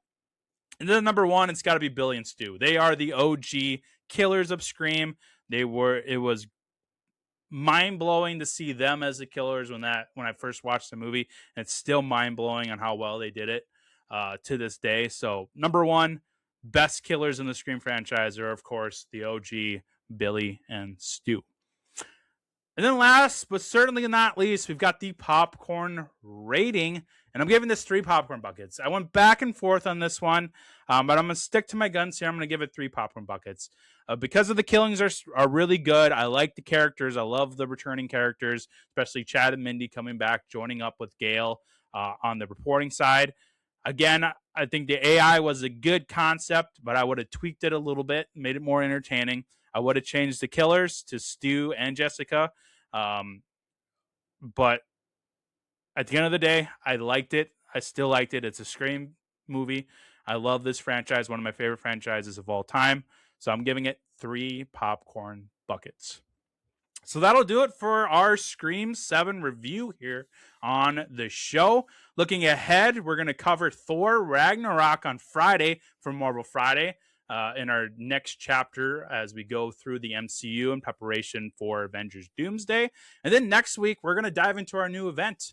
And then number 1, it's got to be Billy and Stu. They are the OG killers of Scream. It was mind-blowing to see them as the killers when I first watched the movie. And it's still mind-blowing on how well they did it to this day. So number 1, best killers in the Scream franchise are, of course, the OG Billy and Stu. And then last, but certainly not least, we've got the popcorn rating. And I'm giving this 3 popcorn buckets. I went back and forth on this one, but I'm going to stick to my guns here. I'm going to give it 3 popcorn buckets. Because of the killings are really good. I like the characters. I love the returning characters, especially Chad and Mindy coming back, joining up with Gail on the reporting side. Again, I think the AI was a good concept, but I would have tweaked it a little bit, made it more entertaining. I would have changed the killers to Stu and Jessica. But at the end of the day, I liked it. I still liked it. It's a Scream movie. I love this franchise, one of my favorite franchises of all time. So I'm giving it 3 popcorn buckets. So that'll do it for our Scream 7 review here on the show. Looking ahead, we're going to cover Thor Ragnarok on Friday for Marvel Friday in our next chapter as we go through the MCU in preparation for Avengers Doomsday. And then next week, we're going to dive into our new event,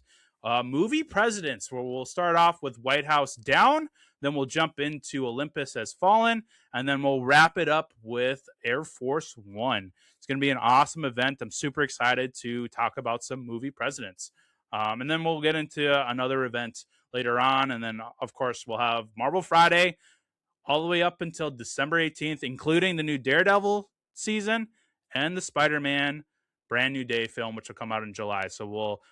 Movie Presidents, where we'll start off with White House Down. Then we'll jump into Olympus Has Fallen, and then we'll wrap it up with Air Force One. It's going to be an awesome event. I'm super excited to talk about some movie presidents. And then we'll get into another event later on. And then, of course, we'll have Marvel Friday all the way up until December 18th, including the new Daredevil season and the Spider-Man Brand New Day film, which will come out in July. So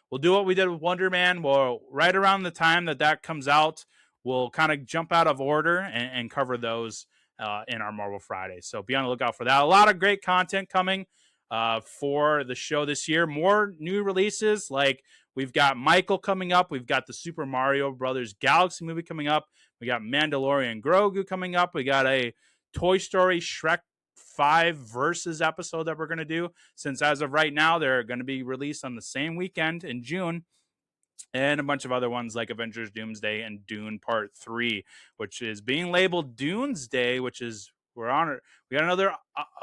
we'll do what we did with Wonder Man. We'll right around the time that comes out, we'll kind of jump out of order and cover those in our Marvel Friday. So be on the lookout for that. A lot of great content coming for the show this year. More new releases, like we've got Michael coming up. We've got the Super Mario Brothers Galaxy movie coming up. We got Mandalorian Grogu coming up. We got a Toy Story Shrek 5 versus episode that we're going to do, since as of right now, they're going to be released on the same weekend in June. And a bunch of other ones like Avengers Doomsday and Dune Part 3, which is being labeled Doomsday, which is we got another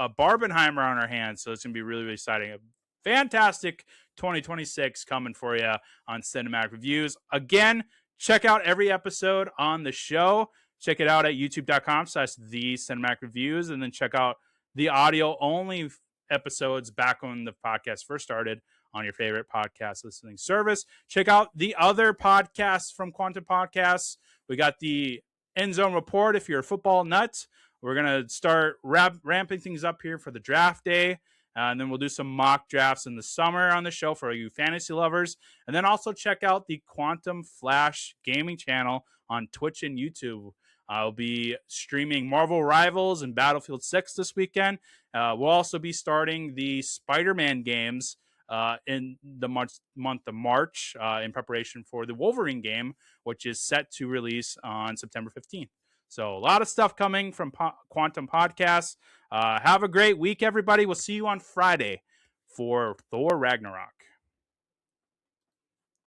Barbenheimer on our hands, so it's going to be really, really exciting. A fantastic 2026 coming for you on Cinematic Reviews. Again, check out every episode on the show. Check it out at youtube.com/The Cinematic Reviews, and then check out the audio-only episodes back when the podcast first started on your favorite podcast listening service. Check out the other podcasts from Quantum Podcasts. We got the End Zone Report if you're a football nut. We're going to start ramping things up here for the draft day. And then we'll do some mock drafts in the summer on the show for you fantasy lovers. And then also check out the Quantum Flash gaming channel on Twitch and YouTube. I'll be streaming Marvel Rivals and Battlefield 6 this weekend. We'll also be starting the Spider-Man games in the month of March in preparation for the Wolverine game, which is set to release on September 15th. So a lot of stuff coming from Quantum Podcasts. Have a great week, everybody. We'll see you on Friday for Thor Ragnarok.